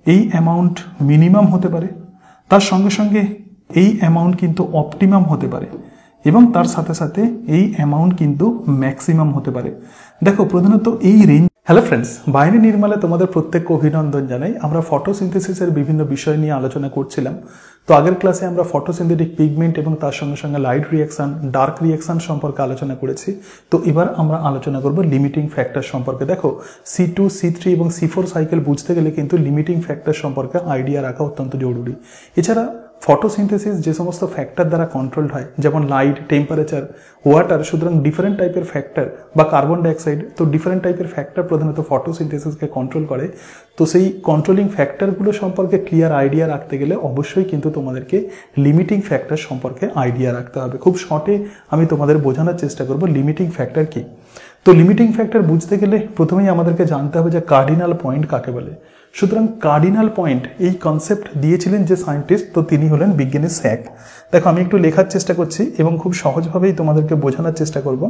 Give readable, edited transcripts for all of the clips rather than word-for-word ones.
এই amount minimum হতে পারে, তার সঙ্গে সঙ্গে এই অ্যামাউন্ট কিন্তু অপটিমাম হতে পারে এবং তার সাথে সাথে এই অ্যামাউন্ট কিন্তু ম্যাক্সিমাম হতে পারে। দেখো প্রধানত এই রেঞ্জ। হ্যালো ফ্রেন্ডস, বাইরে নির্মালে তোমাদের প্রত্যেককে অভিনন্দন জানাই। আমরা ফটোসিনথেসিসের বিভিন্ন বিষয় নিয়ে আলোচনা করছিলাম। তো আগের ক্লাসে আমরা ফটোসিনথেটিক পিগমেন্ট এবং তার সঙ্গে সঙ্গে লাইট রিয়াকশন, ডার্ক রিয়াকশন সম্পর্কে আলোচনা করেছি। তো এবার আমরা আলোচনা করব লিমিটিং ফ্যাক্টর সম্পর্কে। দেখো C2, C3 এবং C4 সাইকেল বুঝতে গেলে কিন্তু লিমিটিং ফ্যাক্টর সম্পর্কে আইডিয়া রাখা অত্যন্ত জরুরি। এছাড়া ফটোসিনথেসিস যে সমস্ত ফ্যাক্টর দ্বারা কন্ট্রোল হয়, যেমন লাইট, টেম্পারেচার, ওয়াটার, সুতরাং ডিফারেন্ট টাইপের ফ্যাক্টর, বা কার্বন ডাইঅক্সাইড, তো ডিফারেন্ট টাইপের ফ্যাক্টর প্রধানত ফটোসিনথেসিসকে কন্ট্রোল করে। তো সেই কন্ট্রোলিং ফ্যাক্টরগুলো সম্পর্কে ক্লিয়ার আইডিয়া রাখতে গেলে অবশ্যই কিন্তু তোমাদেরকে লিমিটিং ফ্যাক্টর সম্পর্কে আইডিয়া রাখতে হবে। খুব শর্টে আমি তোমাদের বোঝানোর চেষ্টা করব লিমিটিং ফ্যাক্টর কি। তো লিমিটিং ফ্যাক্টর বুঝতে গেলে প্রথমেই আমাদেরকে জানতে হবে যে কার্ডিনাল পয়েন্ট কাকে বলে। সুতরাং কার্ডিনাল পয়েন্ট এই কনসেপ্ট দিয়েছিলেন যে সায়েন্টিস্ট, তো তিনি হলেন বিজ্ঞানী স্যাক। দেখো আমি একটু লেখার চেষ্টা করছি এবং খুব সহজভাবেই তোমাদেরকে বোঝানোর চেষ্টা করব।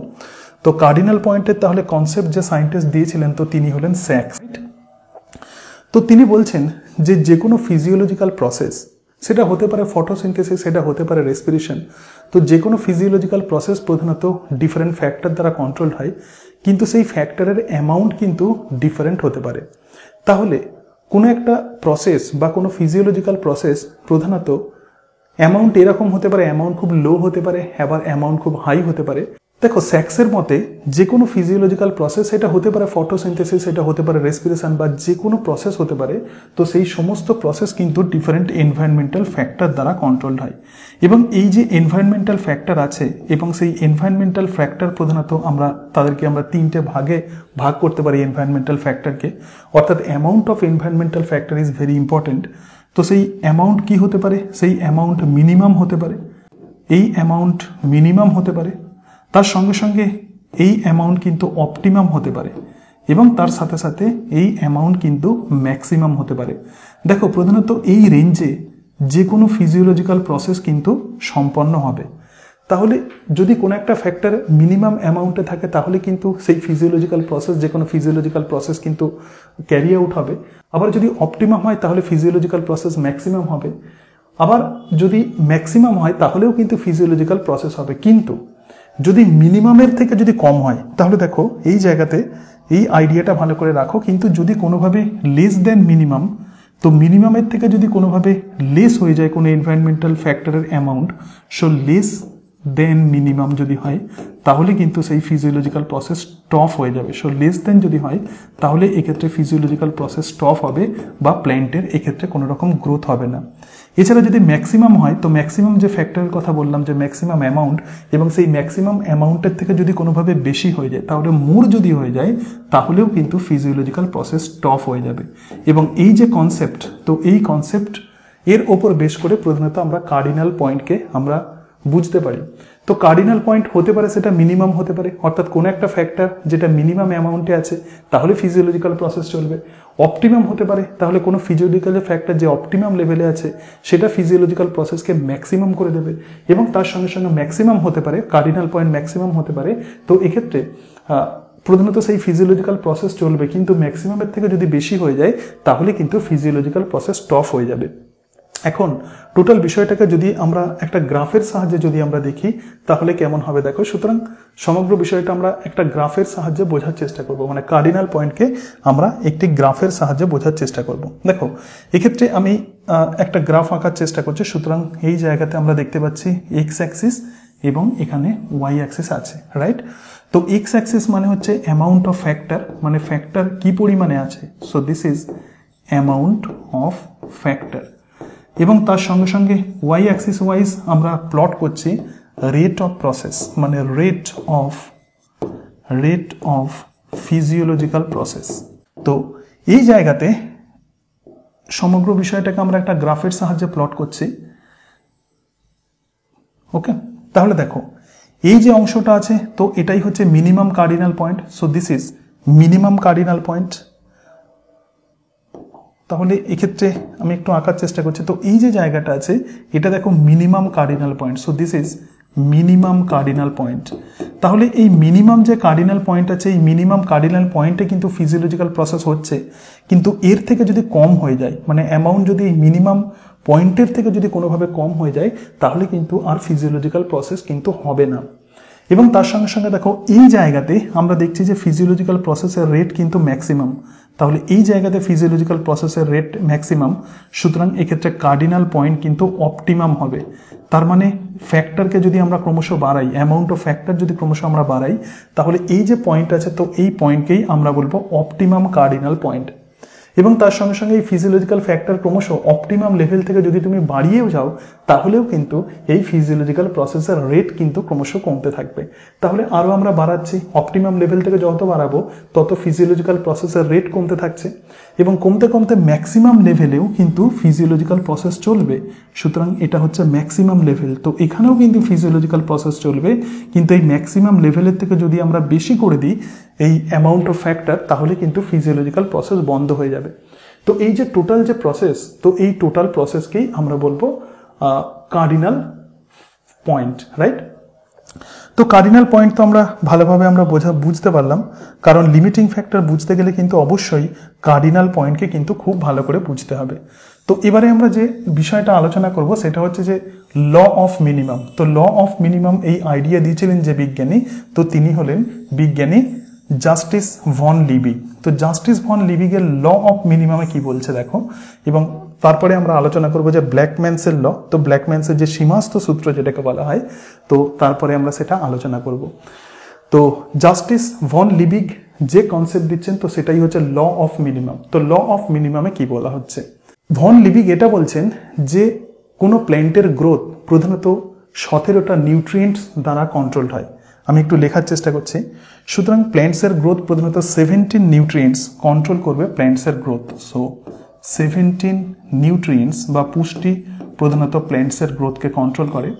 তো কার্ডিনাল পয়েন্টের তাহলে কনসেপ্ট যে সায়েন্টিস্ট দিয়েছিলেন, তো তিনি হলেন স্যাক। তো তিনি বলছেন যে কোনো ফিজিওলজিক্যাল প্রসেস, সেটা হতে পারে ফটোসিনথেসিস, সেটা হতে পারে রেসপিরেশন, তো যে কোনো ফিজিওলজিক্যাল প্রসেস প্রধানত ডিফারেন্ট ফ্যাক্টর দ্বারা কন্ট্রোল হয়, কিন্তু সেই ফ্যাক্টরের অ্যামাউন্ট কিন্তু ডিফারেন্ট হতে পারে। তাহলে কোনো একটা প্রসেস বা কোনো ফিজিওলজিক্যাল প্রসেস প্রধানত অ্যামাউন্ট এরকম হতে পারে, অ্যামাউন্ট খুব লো হতে পারে, আবার অ্যামাউন্ট খুব হাই হতে পারে। দেখো স্যাক্সের মতে যে কোনো ফিজিওলজিক্যাল প্রসেস, সেটা হতে পারে ফটোসিনথেসিস, সেটা হতে পারে রেসপিরেশন, বা যে কোনো প্রসেস হতে পারে, তো সেই সমস্ত প্রসেস কিন্তু ডিফারেন্ট এনভায়রনমেন্টাল ফ্যাক্টর দ্বারা কন্ট্রোল হয়। এবং এই যে এনভায়রনমেন্টাল ফ্যাক্টর আছে, এবং সেই এনভায়রনমেন্টাল ফ্যাক্টর প্রধানত তাদেরকে আমরা তিনটে ভাগে ভাগ করতে পারি এনভায়রনমেন্টাল ফ্যাক্টরকে, অর্থাৎ amount of environmental factor is very important. তো সেই অ্যামাউন্ট কি হতে পারে? সেই অ্যামাউন্ট মিনিমাম হতে পারে, এই অ্যামাউন্ট মিনিমাম হতে পারে, তার সঙ্গে সঙ্গে এই অ্যামাউন্ট কিন্তু অপটিমাম হতে পারে এবং তার সাথে সাথে এই অ্যামাউন্ট কিন্তু ম্যাক্সিমাম হতে পারে। দেখো প্রধানত এই রেঞ্জে যে কোনো ফিজিওলজিক্যাল প্রসেস কিন্তু সম্পন্ন হবে। তাহলে যদি কোনো একটা ফ্যাক্টর মিনিমাম অ্যামাউন্টে থাকে, তাহলে কিন্তু সেই ফিজিওলজিক্যাল প্রসেস, যে কোনো ফিজিওলজিক্যাল প্রসেস কিন্তু ক্যারি আউট হবে। আবার যদি অপটিমাম হয় তাহলে ফিজিওলজিক্যাল প্রসেস ম্যাক্সিমাম হবে। আবার যদি ম্যাক্সিমাম হয় তাহলেও কিন্তু ফিজিওলজিক্যাল প্রসেস হবে। কিন্তু যদি মিনিমামের থেকে যদি কম হয়, তাহলে দেখো এই জায়গাতে এই আইডিয়াটা ভালো করে রাখো, কিন্তু যদি কোনোভাবে লেস দেন মিনিমাম, তো মিনিমামের থেকে যদি কোনোভাবে লেস হয়ে যায় কোনো এনভায়রনমেন্টাল ফ্যাক্টরের amount, so less than minimum যদি হয়, তাহলে কিন্তু সেই ফিজিওলজিক্যাল প্রসেস স্টপ হয়ে যাবে। সো লেস দেন যদি হয়, তাহলে এক্ষেত্রে ফিজিওলজিক্যাল প্রসেস স্টপ হবে বা প্ল্যান্টের এক্ষেত্রে কোনো রকম গ্রোথ হবে না। এছাড়া যদি ম্যাক্সিমাম হয়, তো ম্যাক্সিমাম যে ফ্যাক্টরের কথা বললাম, যে ম্যাক্সিমাম অ্যামাউন্ট, এবং সেই ম্যাক্সিমাম অ্যামাউন্টের থেকে যদি কোনোভাবে বেশি হয়ে যায়, তাহলে মোর যদি হয়ে যায়, তাহলেও কিন্তু ফিজিওলজিক্যাল প্রসেস স্টপ হয়ে যাবে। এবং এই যে কনসেপ্ট, তো এই কনসেপ্ট এর ওপর বেশ করে প্রধানত আমরা কার্ডিনাল পয়েন্টকে আমরা বুঝতে পারি। তো কার্ডিনাল পয়েন্ট হতে পারে সেটা মিনিমাম হতে পারে, অর্থাৎ কোনো একটা ফ্যাক্টর যেটা মিনিমাম অ্যামাউন্টে আছে তাহলে ফিজিওলজিক্যাল প্রসেস চলবে। অপটিমাম হতে পারে, তাহলে কোনো ফিজিওলজিক্যাল ফ্যাক্টর যে অপটিমাম লেভেলে আছে সেটা ফিজিওলজিক্যাল প্রসেসকে ম্যাক্সিমাম করে দেবে। এবং তার সঙ্গে সঙ্গে ম্যাক্সিমাম হতে পারে, কার্ডিনাল পয়েন্ট ম্যাক্সিমাম হতে পারে। তো এক্ষেত্রে প্রধানত সেই ফিজিওলজিক্যাল প্রসেস চলবে, কিন্তু ম্যাক্সিমামের থেকে যদি বেশি হয়ে যায় তাহলে কিন্তু ফিজিওলজিক্যাল প্রসেস স্টপ হয়ে যাবে। এখন টোটাল বিষয়টাকে যদি আমরা একটা গ্রাফের সাহায্যে যদি আমরা দেখি তাহলে কেমন হবে দেখো। সুতরাং সমগ্র বিষয়টা আমরা একটা গ্রাফের সাহায্যে বোঝার চেষ্টা করব, মানে কার্ডিনাল পয়েন্টকে আমরা একটি গ্রাফের সাহায্যে বোঝার চেষ্টা করব। দেখো এক্ষেত্রে আমি একটা গ্রাফ আঁকার চেষ্টা করছি। সুতরাং এই জায়গাতে আমরা দেখতে পাচ্ছি এক্স অ্যাক্সিস এবং এখানে ওয়াই অ্যাক্সিস আছে, রাইট? তো এক্স অ্যাক্সিস মানে হচ্ছে অ্যামাউন্ট অফ ফ্যাক্টর, মানে ফ্যাক্টর কি পরিমাণে আছে। So this is amount of factor. এবং তার সঙ্গে সঙ্গে ওয়াই অ্যাক্সিস ওয়াইজ আমরা প্লট করছি রেট অফ প্রসেস, মানে রেট অফ ফিজিওলজিক্যাল প্রসেস। তো এই জায়গাতে সমগ্র বিষয়টাকে আমরা একটা গ্রাফের সাহায্যে প্লট করছি। ওকে, তাহলে দেখো এই যে অংশটা আছে, তো এটাই হচ্ছে minimum cardinal point. So this is minimum cardinal point. তাহলে এক্ষেত্রে আমি একটু আঁকার চেষ্টা করছি। তো এই যে জায়গাটা আছে এটা দেখো minimum cardinal point. So this is minimum cardinal point. তাহলে এই মিনিমাম যে কার্ডিনাল পয়েন্ট আছে, এই মিনিমাম কার্ডিনাল পয়েন্টে কিন্তু ফিজিওলজিক্যাল প্রসেস হচ্ছে, কিন্তু এর থেকে যদি কম হয়ে যায়, মানে অ্যামাউন্ট যদি এই মিনিমাম পয়েন্টের থেকে যদি কোনোভাবে কম হয়ে যায়, তাহলে কিন্তু আর ফিজিওলজিক্যাল প্রসেস কিন্তু হবে না। এবং তার সঙ্গে সঙ্গে দেখো এই জায়গাতে আমরা দেখছি যে ফিজিওলজিক্যাল প্রসেসের রেট কিন্তু ম্যাক্সিমাম। তাহলে এই জায়গাতে ফিজিওলজিক্যাল প্রসেসের রেট ম্যাক্সিমাম, সুতরাং এক্ষেত্রে কার্ডিনাল পয়েন্ট কিন্তু অপটিমাম হবে। তার মানে ফ্যাক্টরকে যদি আমরা ক্রমশ বাড়াই, অ্যামাউন্ট অফ ফ্যাক্টর যদি ক্রমশ আমরা বাড়াই, তাহলে এই যে পয়েন্ট আছে, তো এই পয়েন্টকেই আমরা বলবো অপটিমাম কার্ডিনাল পয়েন্ট। এবং তার সঙ্গে সঙ্গে এই ফিজিওলজিক্যাল ফ্যাক্টর ক্রমশ অপটিমাম লেভেল থেকে যদি তুমি বাড়িয়েও যাও, তাহলেও কিন্তু এই ফিজিওলজিক্যাল প্রসেসের রেট কিন্তু ক্রমশ কমতে থাকবে। তাহলে আরও আমরা বাড়াচ্ছি, অপটিমাম লেভেল থেকে যত বাড়াবো তত ফিজিওলজিক্যাল প্রসেসের রেট কমতে থাকছে, এবং কমতে কমতে ম্যাক্সিমাম লেভেলেও কিন্তু ফিজিওলজিক্যাল প্রসেস চলবে। সুতরাং এটা হচ্ছে ম্যাক্সিমাম লেভেল। তো এখানেও কিন্তু ফিজিওলজিক্যাল প্রসেস চলবে, কিন্তু এই ম্যাক্সিমাম লেভেলের থেকে যদি আমরা বেশি করে দিই এই অ্যামাউন্ট অফ ফ্যাক্টর, তাহলে কিন্তু ফিজিওলজিক্যাল প্রসেস বন্ধ হয়ে যাবে। তো এই যে টোটাল যে প্রসেস, তো এই টোটাল প্রসেসকেই আমরা বলবো কার্ডিনাল পয়েন্ট, রাইট? তো কার্ডিনাল পয়েন্ট তো আমরা ভালোভাবে আমরা বুঝতে পারলাম, কারণ লিমিটিং ফ্যাক্টর বুঝতে গেলে কিন্তু অবশ্যই কার্ডিনাল পয়েন্টকে কিন্তু খুব ভালো করে বুঝতে হবে। তো এবারে আমরা যে বিষয়টা আলোচনা করব সেটা হচ্ছে যে ল অফ মিনিমাম। তো ল অফ মিনিমাম এই আইডিয়া দিয়েছিলেন যে বিজ্ঞানী, তো তিনি হলেন বিজ্ঞানী জাস্টিস ভন লিবিগ। তো জাস্টিস ভন লিবিগের ল অফ মিনিমামে কি বলছে দেখো, এবং তারপরে আমরা আলোচনা করব যে ব্ল্যাকম্যানসের ল। তো ব্ল্যাকম্যানসের যে সীমাস্ত সূত্র যেটাকে বলা হয়, তো তারপরে আমরা সেটা আলোচনা করব। তো জাস্টিস ভন লিবিগ যে কনসেপ্ট দিচ্ছেন, তো সেটাই হচ্ছে ল অফ মিনিমাম। তো ল অফ মিনিমামে কি বলা হচ্ছে, ভন লিবিগ এটা বলছেন যে কোনো প্ল্যান্টের গ্রোথ প্রধানত 17টা নিউট্রিয়েন্টস দ্বারা কন্ট্রোলড হয়। আমি একটু লেখার চেষ্টা করছি। সুতরাং প্ল্যান্টসের গ্রোথ প্রধানত 17 নিউট্রিয়েন্টস কন্ট্রোল করবে প্ল্যান্টসের গ্রোথ। সো 17 নিউট্রিয়েন্টস বা পুষ্টি প্রধানত প্ল্যান্টসের গ্রোথকে কন্ট্রোল করে।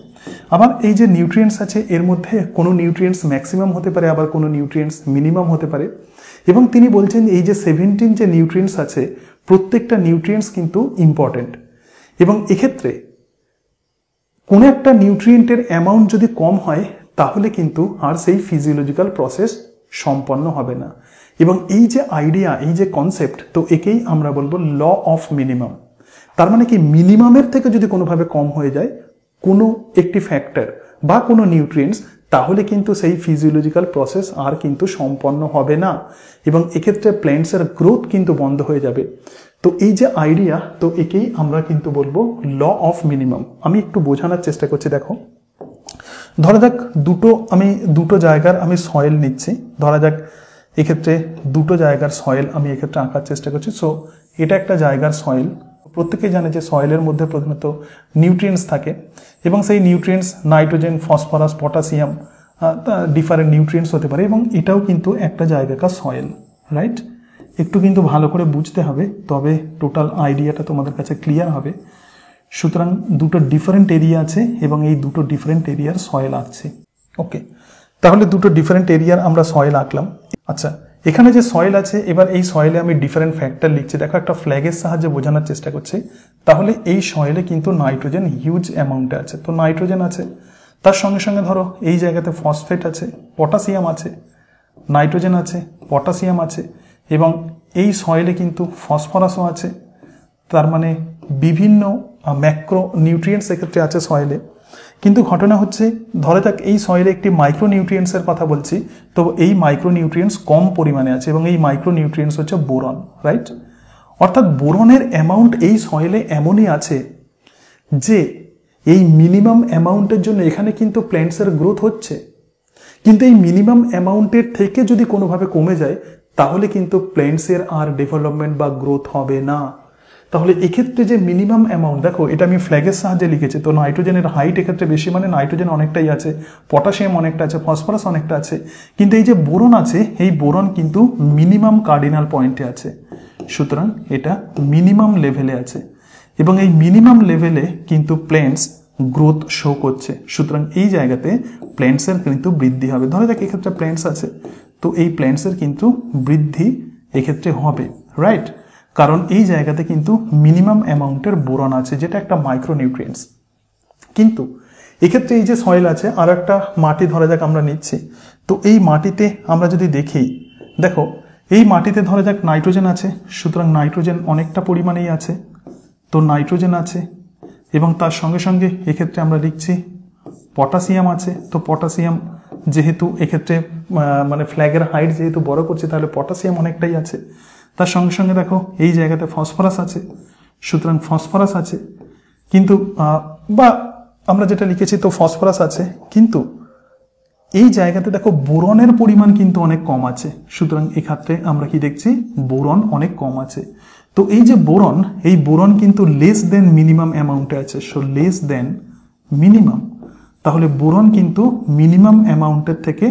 আবার এই যে নিউট্রিয়েন্টস আছে, এর মধ্যে কোনো নিউট্রিয়েন্টস ম্যাক্সিমাম হতে পারে, আবার কোনো নিউট্রিয়েন্টস মিনিমাম হতে পারে। এবং তিনি বলছেন এই যে 17 যে নিউট্রিয়েন্টস আছে, প্রত্যেকটা নিউট্রিয়েন্টস কিন্তু ইম্পর্টেন্ট, এবং এক্ষেত্রে কোনো একটা নিউট্রিয়েন্টের অ্যামাউন্ট যদি কম হয়, তাহলে কিন্তু আর সেই ফিজিওলজিক্যাল প্রসেস সম্পন্ন হবে না। এবং এই যে আইডিয়া, এই যে কনসেপ্ট, তো একেই আমরা বলবো ল অফ মিনিমাম। তার মানে কি, মিনিমামের থেকে যদি কোনোভাবে কম হয়ে যায় কোনো একটি ফ্যাক্টর বা কোনো নিউট্রিয়েন্টস, তাহলে কিন্তু সেই ফিজিওলজিক্যাল প্রসেস আর কিন্তু সম্পন্ন হবে না, এবং এক্ষেত্রে প্ল্যান্টসের গ্রোথ কিন্তু বন্ধ হয়ে যাবে। তো এই যে আইডিয়া, তো একেই আমরা কিন্তু বলবো ল অফ মিনিমাম। আমি একটু বোঝানোর চেষ্টা করছি। দেখো, ধরা যাক আমি দুটো জায়গার আমি সয়েল নিচ্ছি। ধরা যাক এক্ষেত্রে দুটো জায়গার সয়েল আমি এক্ষেত্রে আঁকার চেষ্টা করছি। সো এটা একটা জায়গার সয়েল। প্রত্যেকেই জানে যে সয়েলের মধ্যে প্রধানত নিউট্রিয়েন্টস থাকে, এবং সেই nutrients nitrogen, phosphorus, potassium, different nutrients হতে পারে, এবং এটাও কিন্তু একটা জায়গাকার সয়েল, রাইট? একটু কিন্তু ভালো করে বুঝতে হবে, তবে টোটাল আইডিয়াটা তোমাদের কাছে ক্লিয়ার হবে। সুতরাং দুটো ডিফারেন্ট এরিয়া আছে, এবং এই দুটো ডিফারেন্ট এরিয়ার সয়েল আঁকছি। ওকে, তাহলে দুটো ডিফারেন্ট এরিয়ার আমরা সয়েল আঁকলাম। আচ্ছা, এখানে যে সয়েল আছে, এবার এই সয়েলে আমি ডিফারেন্ট ফ্যাক্টর লিখছি। দেখো, একটা ফ্ল্যাগের সাহায্যে বোঝানোর চেষ্টা করছি। তাহলে এই সয়েলে কিন্তু নাইট্রোজেন হিউজ অ্যামাউন্টে আছে। তো নাইট্রোজেন আছে, তার সঙ্গে সঙ্গে ধরো এই জায়গাতে ফসফেট আছে, পটাশিয়াম আছে, নাইট্রোজেন আছে, পটাশিয়াম আছে, এবং এই সয়েলে কিন্তু ফসফরাসও আছে। তার মানে বিভিন্ন ম্যাক্রো নিউট্রিয়েন্টস এক্ষেত্রে আছে সয়েলে। কিন্তু ঘটনা হচ্ছে, ধরে যাক এই সয়েলে একটি মাইক্রো নিউট্রিয়েন্টসের কথা বলছি, তো এই মাইক্রো নিউট্রিয়েন্টস কম পরিমাণে আছে, এবং এই মাইক্রো নিউট্রিয়েন্টস হচ্ছে বোরন, রাইট? অর্থাৎ বোরনের অ্যামাউন্ট এই সয়েলে এমনই আছে যে এই মিনিমাম অ্যামাউন্টের জন্য এখানে কিন্তু প্ল্যান্টসের গ্রোথ হচ্ছে, কিন্তু এই মিনিমাম অ্যামাউন্টের থেকে যদি কোনোভাবে কমে যায়, তাহলে কিন্তু প্ল্যান্টসের আর ডেভেলপমেন্ট বা গ্রোথ হবে না। তাহলে এক্ষেত্রে যে মিনিমাম অ্যামাউন্ট, দেখো এটা আমি ফ্ল্যাগের সাহায্যে লিখেছি। তো নাইট্রোজেনের হাইট এক্ষেত্রে বেশি, মানে নাইট্রোজেন অনেকটাই আছে, পটাশিয়াম অনেকটা আছে, ফসফরাস অনেকটা আছে, কিন্তু এই যে বোরন আছে, এই বোরন কিন্তু মিনিমাম কার্ডিনাল পয়েন্টে আছে। সুতরাং এটা মিনিমাম লেভেলে আছে, এবং এই মিনিমাম লেভেলে কিন্তু প্ল্যান্টস গ্রোথ শো করছে। সুতরাং এই জায়গাতে প্ল্যান্টসের কিন্তু বৃদ্ধি হবে। ধরে দেখ এক্ষেত্রে প্ল্যান্টস আছে, তো এই প্ল্যান্টসের কিন্তু বৃদ্ধি এক্ষেত্রে হবে, রাইট? কারণ এই জায়গাতে কিন্তু মিনিমাম অ্যামাউন্টের বোরন আছে, যেটা একটা মাইক্রোনিউট্রিয়েন্টস। কিন্তু এক্ষেত্রে এই যে সয়েল আছে, আর একটা মাটি ধরা যাক আমরা নিচ্ছি, তো এই মাটিতে আমরা যদি দেখি, দেখো এই মাটিতে ধরা যাক নাইট্রোজেন আছে, সুতরাং নাইট্রোজেন অনেকটা পরিমাণেই আছে, তো নাইট্রোজেন আছে, এবং তার সঙ্গে সঙ্গে এক্ষেত্রে আমরা লিখছি পটাশিয়াম আছে। তো পটাশিয়াম যেহেতু এক্ষেত্রে মানে ফ্ল্যাগের হাইট যেহেতু বড় করছে, তাহলে পটাশিয়াম অনেকটাই আছে। তার সঙ্গে সঙ্গে দেখো এই জায়গাতে ফসফরাস আছে, সুতরাং ফসফরাস আছে, কিন্তু বা আমরা যেটা লিখেছি তো ফসফরাস আছে, কিন্তু এই জায়গাতে দেখো বোরনের পরিমাণ কিন্তু অনেক কম আছে, সুতরাং এক্ষেত্রে আমরা কি দেখছি, বোরন অনেক কম আছে। তো এই যে বোরন, এই বোরন কিন্তু লেস দেন মিনিমাম অ্যামাউন্টে আছে, সো লেস দেন মিনিমাম, তাহলে বোরন কিন্তু মিনিমাম অ্যামাউন্টের থেকে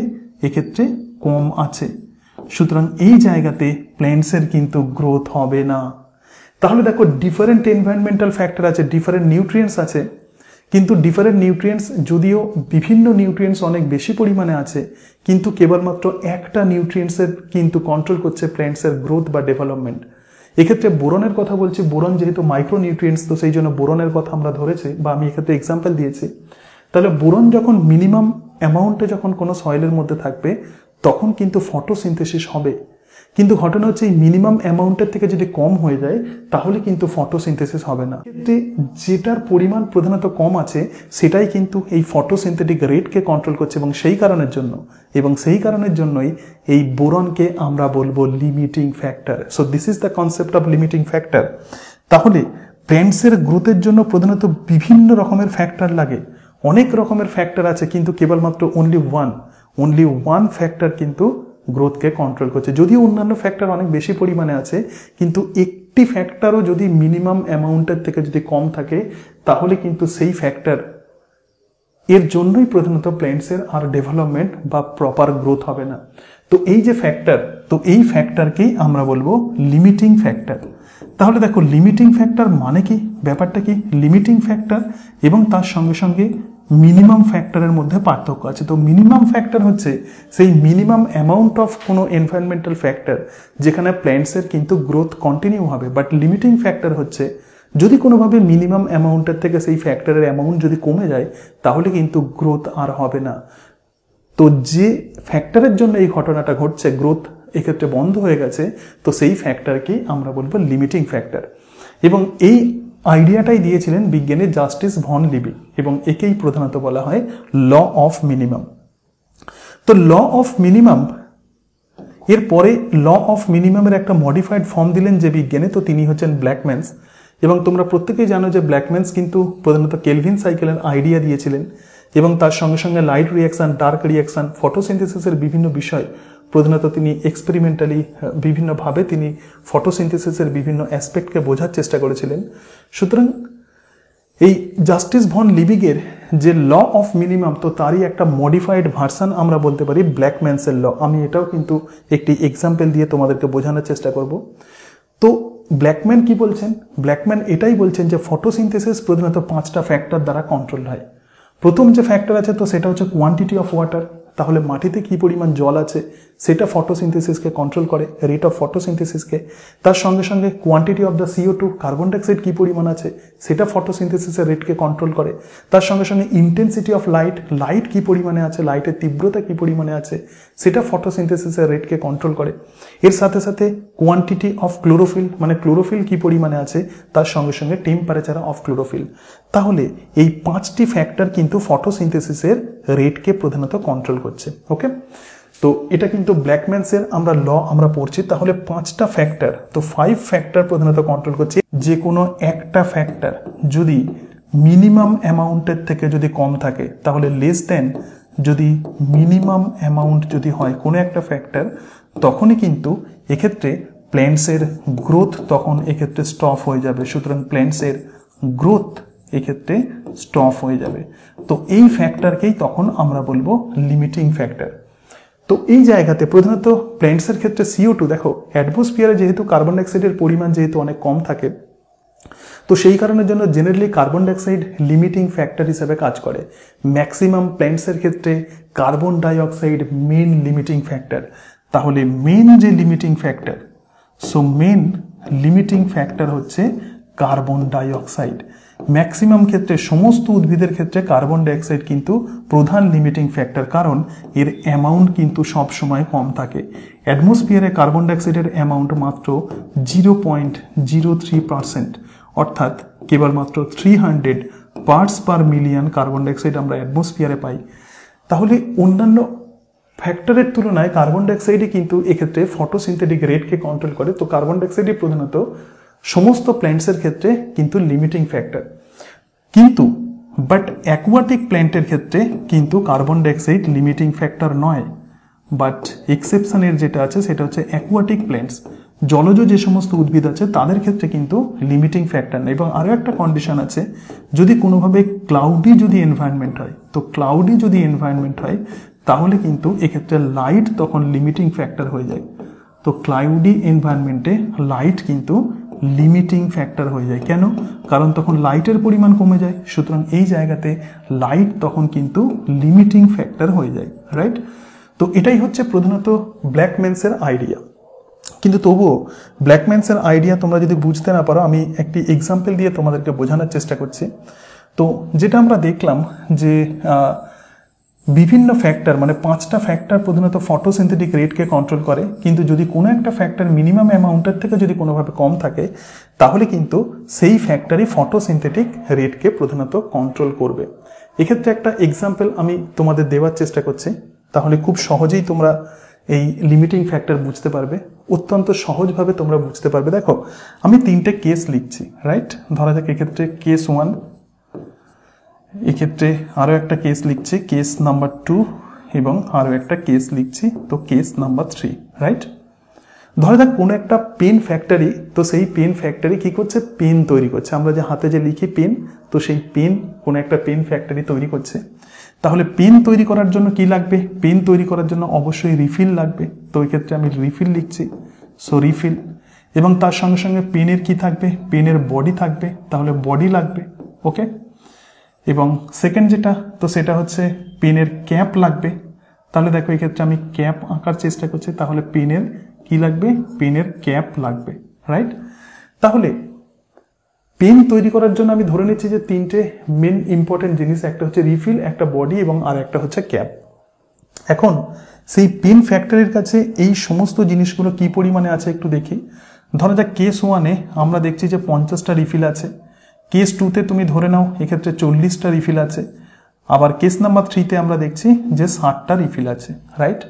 এক্ষেত্রে কম আছে, সুতরাং এই জায়গাতে প্ল্যান্টসের কিন্তু গ্রোথ হবে না। তাহলে দেখো ডিফারেন্ট এনভায়রনমেন্টাল ফ্যাক্টর আছে, ডিফারেন্ট নিউট্রিয়েন্টস আছে, কিন্তু ডিফারেন্ট নিউট্রিয়েন্টস যদিও বিভিন্ন নিউট্রিয়েন্টস অনেক বেশি পরিমাণে আছে, কিন্তু কেবলমাত্র একটা নিউট্রিয়েন্টসের কিন্তু কন্ট্রোল করছে প্ল্যান্টসের গ্রোথ বা ডেভেলপমেন্ট। এক্ষেত্রে বোরনের কথা বলছি, বোরন যেহেতু মাইক্রো নিউট্রিয়েন্টস, তো সেই জন্য বোরনের কথা আমরা ধরেছি বা আমি এক্ষেত্রে এক্সাম্পল দিয়েছি। তাহলে বোরন যখন মিনিমাম অ্যামাউন্টে যখন কোনো সয়েলের মধ্যে থাকবে, তখন কিন্তু ফটোসিনথেসিস হবে, কিন্তু ঘটনা হচ্ছে এই মিনিমাম অ্যামাউন্টের থেকে যদি কম হয়ে যায়, তাহলে কিন্তু ফটোসিনথেসিস হবে না। এক্ষেত্রে যেটার পরিমাণ প্রধানত কম আছে, সেটাই কিন্তু এই ফটোসিনথেটিক রেটকে কন্ট্রোল করছে, এবং সেই কারণের জন্যই এই বোরনকে আমরা বলবো limiting factor. So this is the concept of limiting factor. তাহলে প্ল্যান্টসের গ্রোথের জন্য প্রধানত বিভিন্ন রকমের ফ্যাক্টর লাগে, অনেক রকমের ফ্যাক্টর আছে, কিন্তু কেবলমাত্র অনলি ওয়ান ফ্যাক্টর কিন্তু গ্রোথকে কন্ট্রোল করছে। যদিও অন্যান্য ফ্যাক্টর অনেক বেশি পরিমাণে আছে, কিন্তু একটি ফ্যাক্টরও যদি মিনিমাম অ্যামাউন্টের থেকে যদি কম থাকে, তাহলে কিন্তু সেই ফ্যাক্টর এর জন্যই প্রধানত প্ল্যান্টসের আর ডেভেলপমেন্ট বা প্রপার গ্রোথ হবে না। তো এই যে ফ্যাক্টর, তো এই ফ্যাক্টরকেই আমরা বলবো লিমিটিং ফ্যাক্টর। তাহলে দেখো লিমিটিং ফ্যাক্টর মানে কি, ব্যাপারটা কি, লিমিটিং ফ্যাক্টর এবং তার সঙ্গে সঙ্গে মিনিমাম ফ্যাক্টরের মধ্যে পার্থক্য আছে। তো মিনিমাম ফ্যাক্টর হচ্ছে সেই মিনিমাম অ্যামাউন্ট অফ কোনো এনভায়রনমেন্টাল ফ্যাক্টর যেখানে প্ল্যান্টসের কিন্তু গ্রোথ কন্টিনিউ হবে, বাট লিমিটিং ফ্যাক্টর হচ্ছে যদি কোনোভাবে মিনিমাম অ্যামাউন্টের থেকে সেই ফ্যাক্টরের অ্যামাউন্ট যদি কমে যায়, তাহলে কিন্তু গ্রোথ আর হবে না। তো যে ফ্যাক্টরের জন্য এই ঘটনাটা ঘটছে, গ্রোথ এক্ষেত্রে বন্ধ হয়ে গেছে, তো সেই ফ্যাক্টরকেই আমরা বলবো লিমিটিং ফ্যাক্টর। এবং এই আইডিয়াটাই দিয়েছিলেন বিজ্ঞানী জাস্টিস ভন লিবি, এবং একেই প্রধানত বলা হয় ল অফ মিনিমাম। তো ল অফ মিনিমাম এরপরে ল অফ মিনিমামের একটা মডিফাইড ফর্ম দিলেন যে বিজ্ঞানী, তো তিনি হচ্ছেন ব্ল্যাকম্যানস। এবং তোমরা প্রত্যেকেই জানো যে ব্ল্যাকম্যানস কিন্তু প্রধানত কেলভিন সাইকেলের আইডিয়া দিয়েছিলেন, এবং তার সঙ্গে সঙ্গে লাইট রিয়াকশন, ডার্ক রিয়াকশন, ফটোসিনথেসিসের বিভিন্ন বিষয় প্রধানত তিনি এক্সপেরিমেন্টালি বিভিন্নভাবে তিনি ফটোসিনথেসিসের বিভিন্ন অ্যাসপেক্টকে বোঝার চেষ্টা করেছিলেন। সুতরাং এই জাস্টিস ভন লিবিগের যে ল অফ মিনিমাম, তো তারই একটা মডিফাইড ভার্সন আমরা বলতে পারি ব্ল্যাকম্যানসের ল। আমি এটাও কিন্তু একটি এক্সাম্পল দিয়ে তোমাদেরকে বোঝানোর চেষ্টা করব। তো ব্ল্যাকম্যান কি বলছেন, ব্ল্যাকম্যান এটাই বলছেন যে ফটোসিনথেসিস প্রধানত 5টা ফ্যাক্টর দ্বারা কন্ট্রোল হয়। প্রথম যে ফ্যাক্টর আছে, তো সেটা হচ্ছে কোয়ান্টিটি অফ ওয়াটার, তাহলে মাটিতে কি পরিমাণ জল আছে সেটা ফটোসিনথেসিসকে কন্ট্রোল করে, রেট অফ ফটোসিনথেসিসকে। তার সঙ্গে সঙ্গে quantity of the CO2, carbon dioxide কি পরিমাণ আছে সেটা ফটোসিনথেসিসের রেটকে কন্ট্রোল করে। তার সঙ্গে সঙ্গে ইন্টেন্সিটি অফ লাইট কি পরিমাণে আছে, লাইটের তীব্রতা কি পরিমাণে আছে সেটা ফটোসিনথেসিসের রেটকে কন্ট্রোল করে। এর সাথে সাথে কোয়ান্টিটি অফ ক্লোরোফিল, মানে ক্লোরোফিল কি পরিমাণে আছে, তার সঙ্গে সঙ্গে টেম্পারেচার অফ ক্লোরোফিল। তাহলে এই 5টি ফ্যাক্টর কিন্তু ফটোসিনথেসিসের রেটকে প্রধানত কন্ট্রোল করছে। ওকে, তো এটা কিন্তু ব্ল্যাকম্যানসের আমরা পড়ছি। তাহলে 5টা ফ্যাক্টর, তো 5 ফ্যাক্টর প্রধানত কন্ট্রোল করছে। যে কোনো একটা ফ্যাক্টর যদি মিনিমাম অ্যামাউন্টের থেকে যদি কম থাকে, তাহলে লেস দেন যদি মিনিমাম অ্যামাউন্ট যদি হয় কোনো একটা ফ্যাক্টর, তখনই কিন্তু এক্ষেত্রে প্ল্যান্টসের গ্রোথ তখন এক্ষেত্রে স্টপ হয়ে যাবে। সুতরাং প্ল্যান্টসের গ্রোথ এক্ষেত্রে স্টপ হয়ে যাবে। তো এই ফ্যাক্টরকেই তখন আমরা বলবো লিমিটিং ফ্যাক্টর। তো এই জায়গাতে প্রধানত প্ল্যান্টসের ক্ষেত্রে CO2, দেখো অ্যাটমসফিয়ারে যেহেতু কার্বন ডাইঅক্সাইডের পরিমাণ যেহেতু অনেক কম থাকে, তো সেই কারণের জন্য generally carbon dioxide limiting factor হিসেবে কাজ করে। ম্যাক্সিমাম প্ল্যান্টসের ক্ষেত্রে carbon dioxide main limiting factor. তাহলে মেন যে limiting factor, so main limiting factor হচ্ছে কার্বন ডাই অক্সাইড। ম্যাক্সিমাম ক্ষেত্রে সমস্ত উদ্ভিদের ক্ষেত্রে কার্বন ডাই অক্সাইড কিন্তু প্রধান লিমিটিং ফ্যাক্টর, কারণ এর অ্যামাউন্ট কিন্তু সব সময় কম থাকে। অ্যাটমসফিয়ারে কার্বন ডাই অক্সাইডের অ্যামাউন্ট মাত্র 0.03%, অর্থাৎ কেবলমাত্র 300 parts per million carbon die oxide আমরা অ্যাটমসফিয়ারে পাই। তাহলে অন্যান্য ফ্যাক্টরের তুলনায় কার্বন ডাই অক্সাইডই কিন্তু এক্ষেত্রে ফটোসিনথেটিক রেটকে কন্ট্রোল করে। তো কার্বন ডাই অক্সাইডই প্রধানত সমস্ত প্ল্যান্টসের ক্ষেত্রে কিন্তু লিমিটিং ফ্যাক্টর। কিন্তু অ্যাকোয়াটিক প্ল্যান্টের ক্ষেত্রে কিন্তু carbon die oxide limiting factor নয়। বাট এক্সেপশনের যেটা আছে সেটা হচ্ছে অ্যাকোয়াটিক প্ল্যান্টস, জলজ যে সমস্ত উদ্ভিদ আছে তাদের ক্ষেত্রে কিন্তু লিমিটিং ফ্যাক্টর নেই। এবং আরও একটা কন্ডিশন আছে, যদি কোনোভাবে ক্লাউডি যদি এনভায়রনমেন্ট হয়, তো ক্লাউডি যদি এনভায়রনমেন্ট হয় তাহলে কিন্তু এক্ষেত্রে লাইট তখন লিমিটিং ফ্যাক্টর হয়ে যায়। তো ক্লাউডি এনভায়রনমেন্টে লাইট কিন্তু লিমিটিং ফ্যাক্টর হয়ে যায়। কেন? কারণ তখন লাইটের পরিমাণ কমে যায়, সুতরাং এই জায়গাতে লাইট তখন কিন্তু লিমিটিং ফ্যাক্টর হয়ে যায়, রাইট? তো এটাই হচ্ছে প্রধানত ব্ল্যাকম্যানসের আইডিয়া। কিন্তু তবুও ব্ল্যাকম্যানসের আইডিয়া তোমরা যদি বুঝতে না পারো, আমি একটি এক্সাম্পল দিয়ে তোমাদেরকে বোঝানোর চেষ্টা করছি। তো যেটা আমরা দেখলাম যে বিভিন্ন ফ্যাক্টর, মানে 5টা ফ্যাক্টর প্রধানত ফটোসিনথেটিক রেটকে কন্ট্রোল করে। কিন্তু যদি কোনো একটা ফ্যাক্টর মিনিমাম অ্যামাউন্টের থেকে যদি কোনোভাবে কম থাকে তাহলে কিন্তু সেই ফ্যাক্টরই ফটোসিনথেটিক রেটকে প্রধানত কন্ট্রোল করবে। এক্ষেত্রে একটা এক্সাম্পল আমি তোমাদের দেওয়ার চেষ্টা করছি, তাহলে খুব সহজেই তোমরা এই লিমিটিং ফ্যাক্টর বুঝতে পারবে, অত্যন্ত সহজভাবে তোমরা বুঝতে পারবে। দেখো, আমি 3টে কেস লিখছি, রাইট? ধরা যাক এক্ষেত্রে কেস 1, এক্ষেত্রে আরও একটা কেস লিখছি কেস নাম্বার 2, এবং আরও একটা কেস লিখছি তো কেস নাম্বার 3, রাইট? ধরা যাক কোনো একটা পেন ফ্যাক্টরি, তো সেই পেন ফ্যাক্টরি কি করছে? পেন তৈরি করছে। আমরা যে হাতে যে লিখি পেন, তো সেই পেন কোনো একটা পেন ফ্যাক্টরি তৈরি করছে। তাহলে পেন তৈরি করার জন্য কি লাগবে? পেন তৈরি করার জন্য অবশ্যই রিফিল লাগবে। তো এই ক্ষেত্রে আমি রিফিল লিখছি, সো রিফিল। এবং তার সঙ্গে সঙ্গে পেনের কি থাকবে? পেনের বডি থাকবে, তাহলে বডি লাগবে, ওকে। এবং সেকেন্ড যেটা, তো সেটা হচ্ছে পেনের ক্যাপ লাগবে। তাহলে দেখো এক্ষেত্রে আমি ক্যাপ আঁকার চেষ্টা করছি, তাহলে পেনের কি লাগবে? পেনের ক্যাপ লাগবে, রাইট? তাহলে পেন তৈরি করার জন্য আমি ধরে নিচ্ছি যে 3টে মেন ইম্পর্টেন্ট জিনিস, একটা হচ্ছে রিফিল, একটা বডি এবং আর একটা হচ্ছে ক্যাপ। এখন সেই পেন ফ্যাক্টরির কাছে এই সমস্ত জিনিসগুলো কি পরিমাণে আছে একটু দেখি। ধরা যাক কেস 1-এ আমরা দেখছি যে 50টা রিফিল আছে, কেস 2-তে তুমি ধরে নাও এক্ষেত্রে 40টা রিফিল আছে, আবার কেস নাম্বার 3-তে আমরা দেখছি যে 60টা রিফিল আছে, রাইট?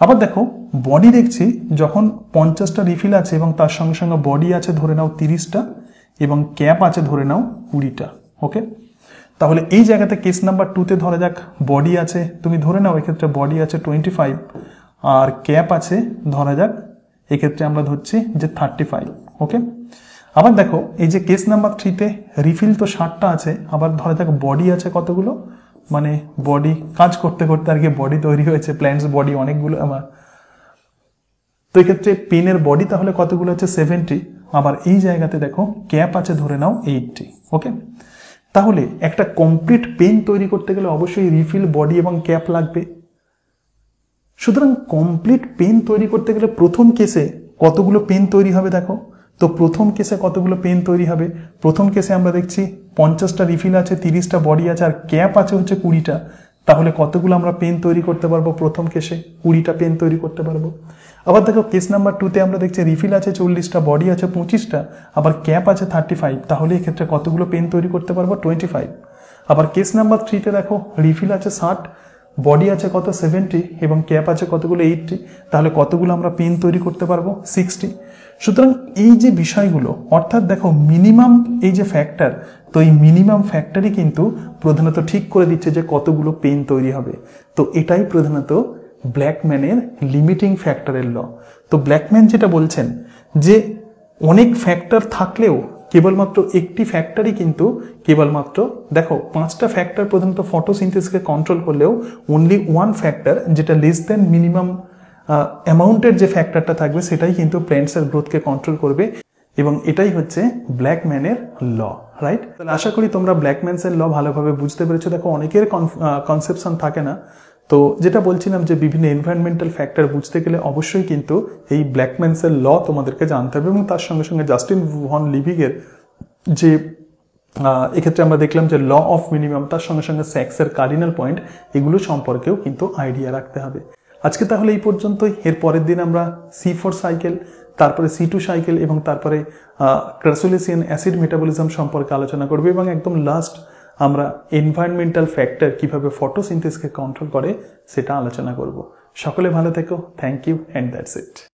আবার দেখো বডি দেখছি যখন 50টা রিফিল আছে এবং তার সঙ্গে সঙ্গে বডি আছে ধরে নাও 30টা এবং ক্যাপ আছে ধরে নাও 20টা, ওকে। তাহলে এই জায়গাতে কেস নাম্বার 2-তে ধরা যাক বডি আছে, তুমি ধরে নাও এক্ষেত্রে বডি আছে 25 আর ক্যাপ আছে ধরা যাক এক্ষেত্রে আমরা ধরছি যে 35, ওকে। আবার দেখো এই যে কেস নাম্বার 3-তে রিফিল তো 60টা আছে, আবার ধরা যাক বডি আছে কতগুলো, মানে বডি কাজ করতে করতে আর কি বডি তৈরি হয়েছে, প্ল্যান্টস বডি অনেকগুলো আমার। তো এক্ষেত্রে পেনের বডি তাহলে কতগুলো আছে? 70। আবার এই জায়গাতে দেখো ক্যাপ আছে ধরে নাও 80, ওকে। তাহলে একটা কমপ্লিট পেন তৈরি করতে গেলে অবশ্যই রিফিল, বডি এবং ক্যাপ লাগবে। সুতরাং কমপ্লিট পেন তৈরি করতে গেলে প্রথম কেসে কতগুলো পেন তৈরি হবে দেখো। তো প্রথম কেসে কতগুলো পেন তৈরি হবে? প্রথম কেসে আমরা দেখছি 50টা রিফিল আছে, 30টা বডি আছে আর ক্যাপ আছে হচ্ছে 20টা। তাহলে কতগুলো আমরা পেন তৈরি করতে পারবো? প্রথম কেসে 20টা পেন তৈরি করতে পারবো। আবার দেখো কেস নাম্বার 2-তে আমরা দেখছি রিফিল আছে 40টা, বডি আছে 25টা, আবার ক্যাপ আছে 35। তাহলে এক্ষেত্রে কতগুলো পেন তৈরি করতে পারবো? 25। আবার কেস নাম্বার 3-তে দেখো রিফিল আছে 60, বডি আছে কত? 70 এবং ক্যাপ আছে কতগুলো? 80। তাহলে কতগুলো আমরা পেন তৈরি করতে পারবো? 60। সুতরাং এই যে বিষয়গুলো, অর্থাৎ দেখো মিনিমাম এই যে ফ্যাক্টর, তো এই মিনিমাম ফ্যাক্টরই কিন্তু প্রধানত ঠিক করে দিচ্ছে যে কতগুলো পেন তৈরি হবে। তো এটাই প্রধানত ব্ল্যাকম্যানের লিমিটিং ফ্যাক্টরের ল। তো ব্ল্যাকম্যান যেটা বলছেন যে অনেক ফ্যাক্টর থাকলেও কেবলমাত্র একটি ফ্যাক্টরই কিন্তু কেবলমাত্র দেখো 5টা ফ্যাক্টর প্রধানত ফটোসিনথেসিসকে কন্ট্রোল করলেও অনলি ওয়ান ফ্যাক্টর যেটা লেস দেন মিনিমাম অ্যামাউন্টের যে ফ্যাক্টরটা থাকবে সেটাই কিন্তু প্ল্যান্টসের গ্রোথকে কন্ট্রোল করবে, এবং এটাই হচ্ছে ব্ল্যাকম্যানের ল, রাইট? তাহলে আশা করি তোমরা ব্ল্যাকম্যানসের ল ভালোভাবে বুঝতে পেরেছো। দেখো অনেকের কনসেপশন থাকে না, তো যেটা বলছিলাম যে বিভিন্ন এনভায়রনমেন্টাল ফ্যাক্টর বুঝতে গেলে অবশ্যই কিন্তু এই ব্ল্যাকম্যানসের ল তোমাদেরকে জানতে হবে, এবং তার সঙ্গে সঙ্গে জাস্টিন ভন লিভিগের যে এক্ষেত্রে আমরা দেখলাম যে ল অফ মিনিমাম, তার সঙ্গে সঙ্গে স্যাক্সের কার্ডিনাল পয়েন্ট, এগুলো সম্পর্কেও কিন্তু আইডিয়া রাখতে হবে। আজকে তাহলে এই পর্যন্তই। এর পরের দিন আমরা C4 সাইকেল, তারপরে C2 সাইকেল এবং তারপরে ক্রাসুলিসিয়ান অ্যাসিড মেটাবলিজম সম্পর্কে আলোচনা করব, এবং একদম লাস্ট আমরা এনভায়রনমেন্টাল ফ্যাক্টর কিভাবে ফটোসিনথেসিসকে কন্ট্রোল করে সেটা আলোচনা করব। সকলে ভালো থেকো। Thank you and that's it.